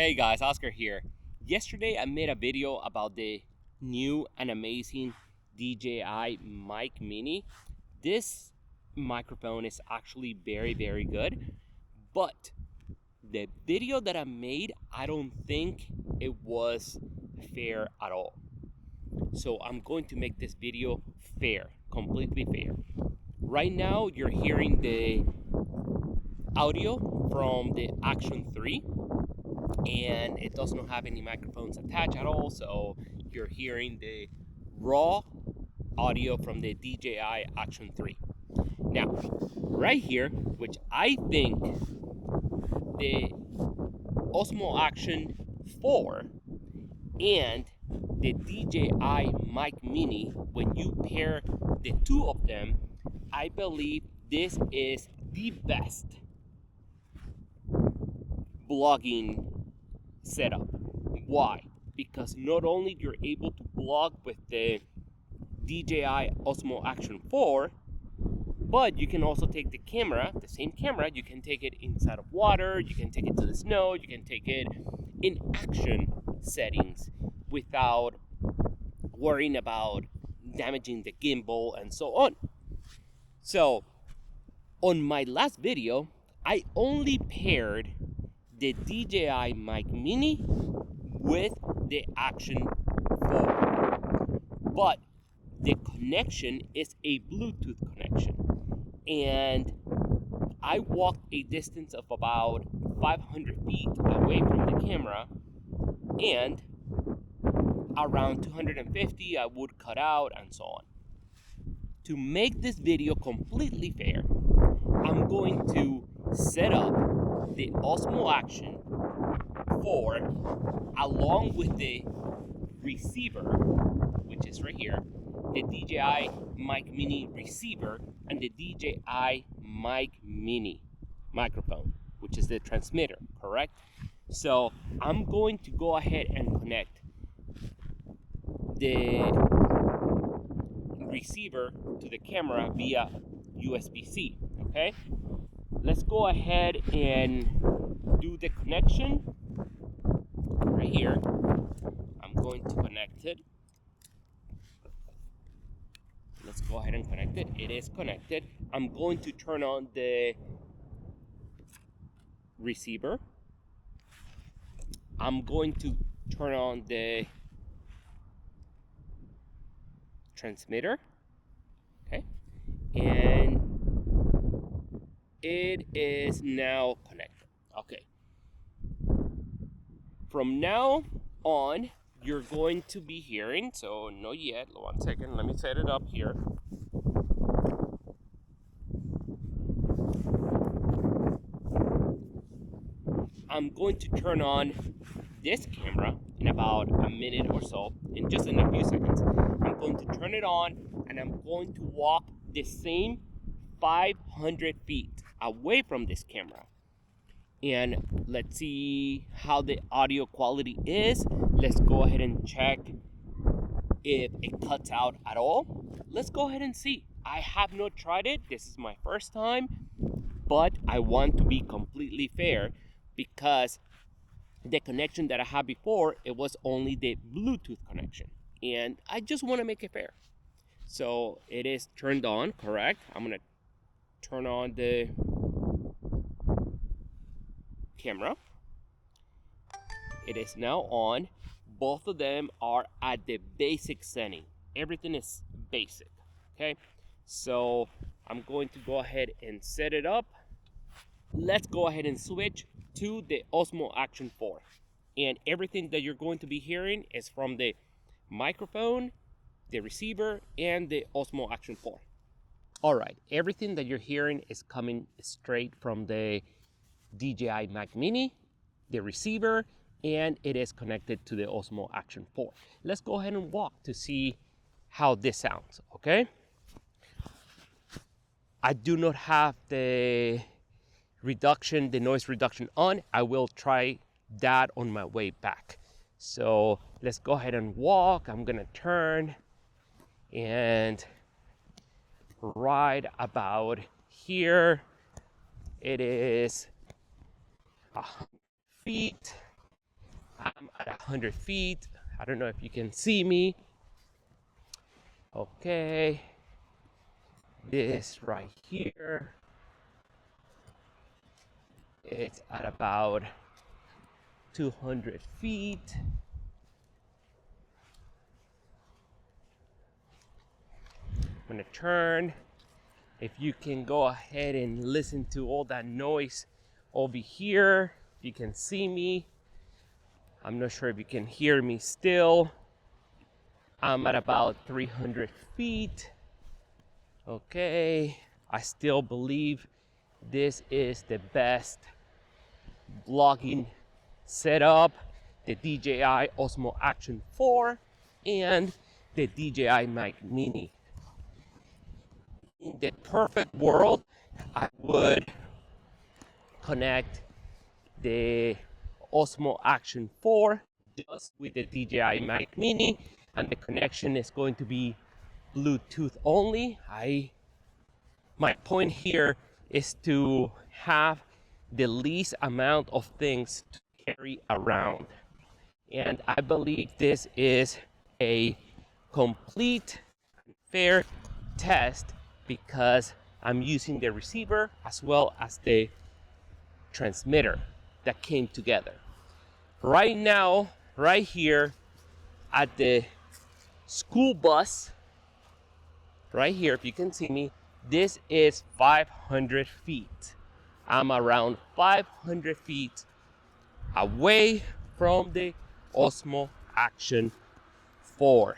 Hey guys, Oscar here. Yesterday I made a video about the new and amazing DJI Mic Mini. This microphone is actually very good, but the video that I made, I don't think it was fair at all. So I'm going to make this video fair, completely fair. Right now you're hearing the audio from the Action 3, and it does not have any microphones attached at all, so you're hearing the raw audio from the DJI Action 3. Now, right here, which I think the Osmo Action 4 and the DJI Mic Mini, when you pair the two of them, I believe this is the best blogging setup. Why? Because not only you're able to blog with the DJI Osmo Action 4, but you can also take the camera, the same camera, you can take it inside of water, you can take it to the snow, you can take it in action settings without worrying about damaging the gimbal and so on. So, on my last video, I only paired the DJI Mic Mini with the Action 4, but the connection is a Bluetooth connection, and I walked a distance of about 500 feet away from the camera, and around 250 I would cut out and so on. To make this video completely fair, I'm going to set up the Osmo Action 4 along with the receiver, which is right here, the DJI Mic Mini receiver, and the DJI Mic Mini microphone, which is the transmitter, correct? So I'm going to go ahead and connect the receiver to the camera via USB-C, okay? Let's go ahead and do the connection right here. I'm going to connect it. Let's go ahead and connect it. It is connected. I'm going to turn on the receiver. I'm going to turn on the transmitter. Okay. And it is now connected. Okay. From now on, you're going to be hearing, so not yet, 1 second, let me set it up here. I'm going to turn on this camera in about a minute or so, in just in a few seconds. I'm going to turn it on, and I'm going to walk the same 500 feet away from this camera. And let's see how the audio quality is. Let's go ahead and check if it cuts out at all. Let's go ahead and see. I have not tried it. This is my first time, but I want to be completely fair because the connection that I had before, it was only the Bluetooth connection, and I just want to make it fair. So it is turned on, correct? I'm gonna turn on the camera. It is now on. Both of them are at the basic setting. Everything is basic, okay? So I'm going to go ahead and set it up. Let's go ahead and switch to the Osmo Action 4. And everything that you're going to be hearing is from the microphone, the receiver, and the Osmo Action 4. All right, everything that you're hearing is coming straight from the DJI Mic Mini, the receiver, and it is connected to the Osmo Action 4. Let's go ahead and walk to see how this sounds, okay? I do not have the noise reduction on. I will try that on my way back. So let's go ahead and walk. I'm gonna turn and right about here. It is 100 feet. I'm at 100 feet. I don't know if you can see me. Okay, this right here, it's at about 200 feet. I'm gonna turn. If you can go ahead and listen to all that noise over here, you can see me. I'm not sure if you can hear me still. I'm at about 300 feet. Okay, I still believe this is the best vlogging setup, the DJI Osmo Action 4 and the DJI Mic Mini. In the perfect world, I would connect the Osmo Action 4 just with the DJI Mic Mini, and the connection is going to be Bluetooth only. My point here is to have the least amount of things to carry around. And I believe this is a complete fair test because I'm using the receiver as well as the transmitter that came together. Right now, right here at the school bus, right here, if you can see me, this is 500 feet. I'm around 500 feet away from the Osmo Action 4.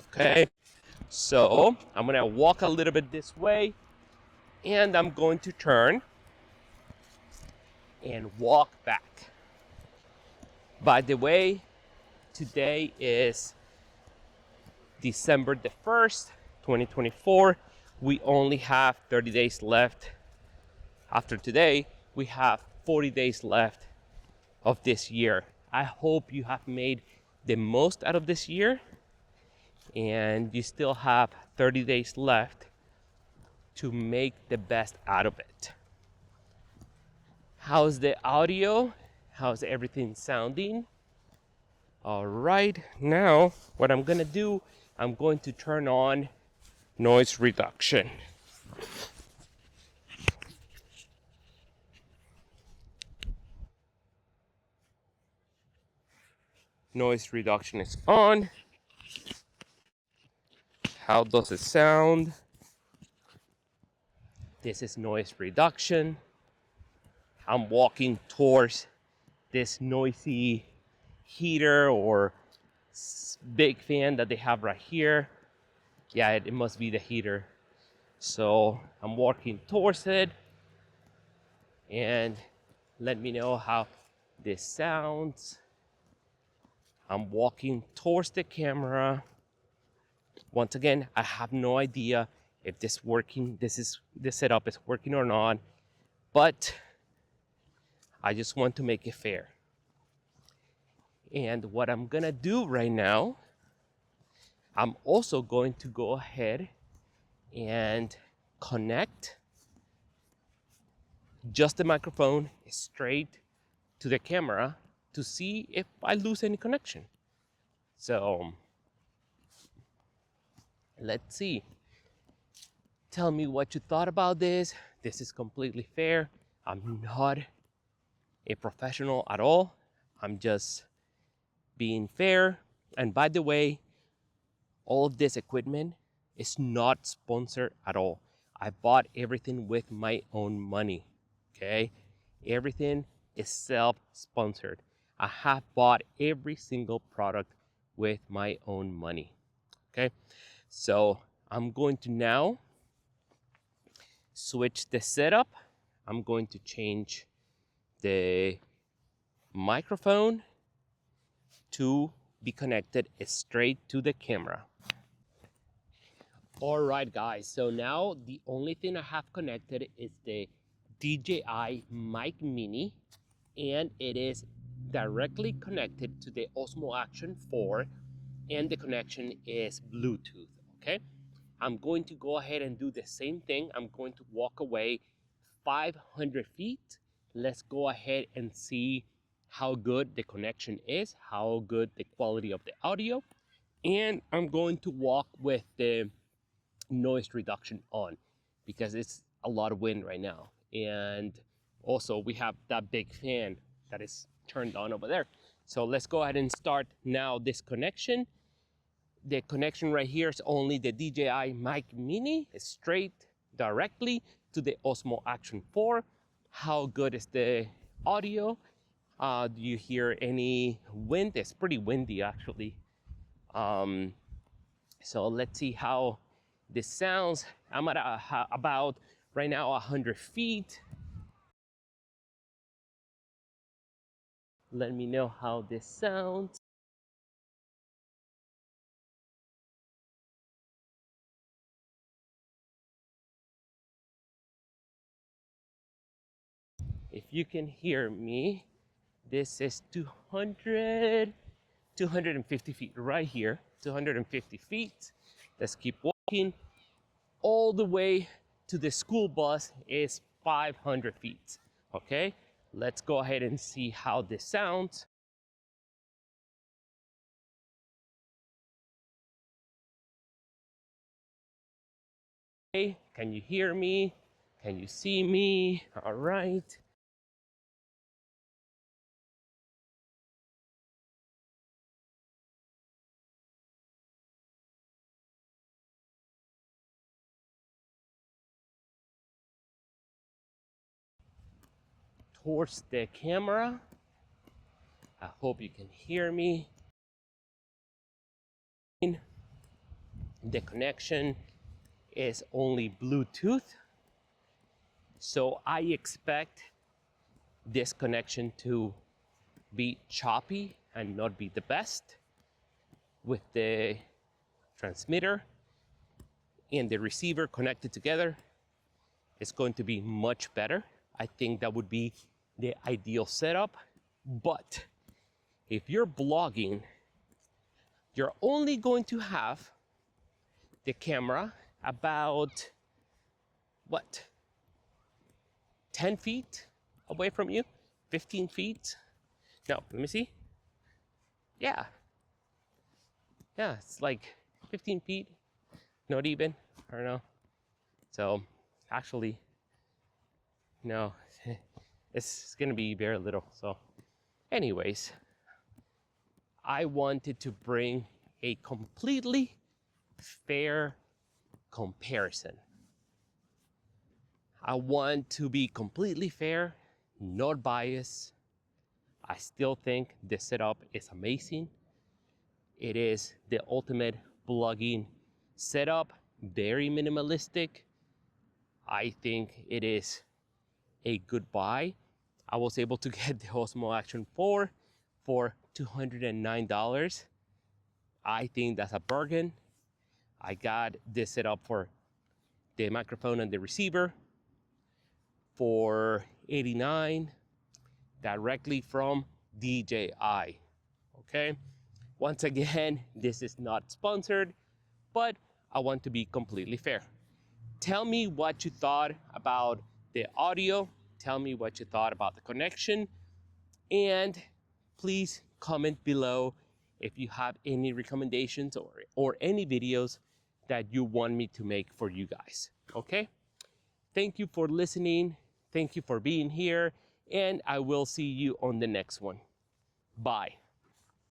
Okay, so I'm gonna walk a little bit this way and I'm going to turn and walk back. By the way, today is December the 1st, 2024. We only have 30 days left. After today, we have 40 days left of this year. I hope you have made the most out of this year and you still have 30 days left to make the best out of it. How's the audio? How's everything sounding? All right, now what I'm gonna do, I'm going to turn on noise reduction. Noise reduction is on. How does it sound? This is noise reduction. I'm walking towards this noisy heater or big fan that they have right here. Yeah, it must be the heater. So I'm walking towards it and let me know how this sounds. I'm walking towards the camera. Once again, I have no idea if this setup is working or not, but I just want to make it fair. And what I'm gonna do right now, I'm also going to go ahead and connect just the microphone straight to the camera to see if I lose any connection. So let's see. Tell me what you thought about this. This is completely fair. I'm not a professional at all. I'm just being fair. And by the way, all of this equipment is not sponsored at all. I bought everything with my own money. Okay? Everything is self-sponsored. I have bought every single product with my own money. Okay? So I'm going to now switch the setup. I'm going to change the microphone to be connected straight to the camera. All right, guys, so now the only thing I have connected is the DJI Mic Mini, and it is directly connected to the Osmo Action 4, and the connection is Bluetooth, okay? I'm going to go ahead and do the same thing. I'm going to walk away 500 feet. Let's go ahead and see how good the connection is, how good the quality of the audio, and I'm going to walk with the noise reduction on because it's a lot of wind right now. And also we have that big fan that is turned on over there. So let's go ahead and start now this connection. The connection right here is only the DJI Mic Mini. It's straight directly to the Osmo Action 4. How good is the audio? Do you hear any wind? It's pretty windy actually. So let's see how this sounds. I'm at about right now 100 feet. Let me know how this sounds. If you can hear me, this is 250 feet right here, 250 feet. Let's keep walking. All the way to the school bus is 500 feet. Okay, let's go ahead and see how this sounds. Hey, can you hear me? Can you see me? All right. Towards the camera. I hope you can hear me. The connection is only Bluetooth, so I expect this connection to be choppy and not be the best. With the transmitter and the receiver connected together, it's going to be much better. I think that would be the ideal setup. But if you're blogging, you're only going to have the camera about, what, 10 feet away from you? 15 feet? No, let me see. Yeah, it's like 15 feet, not even, I don't know. So actually, no, it's gonna be very little. So anyways, I wanted to bring a completely fair comparison. I want to be completely fair, not biased. I still think the setup is amazing. It is the ultimate blogging setup, very minimalistic. I think it is a good buy. I was able to get the Osmo Action 4 for $209. I think that's a bargain. I got this set up for the microphone and the receiver for $89 directly from DJI. Okay, once again, this is not sponsored, but I want to be completely fair. Tell me what you thought about the audio. Tell me what you thought about the connection. And please comment below if you have any recommendations or any videos that you want me to make for you guys. Okay? Thank you for listening. Thank you for being here. And I will see you on the next one. Bye.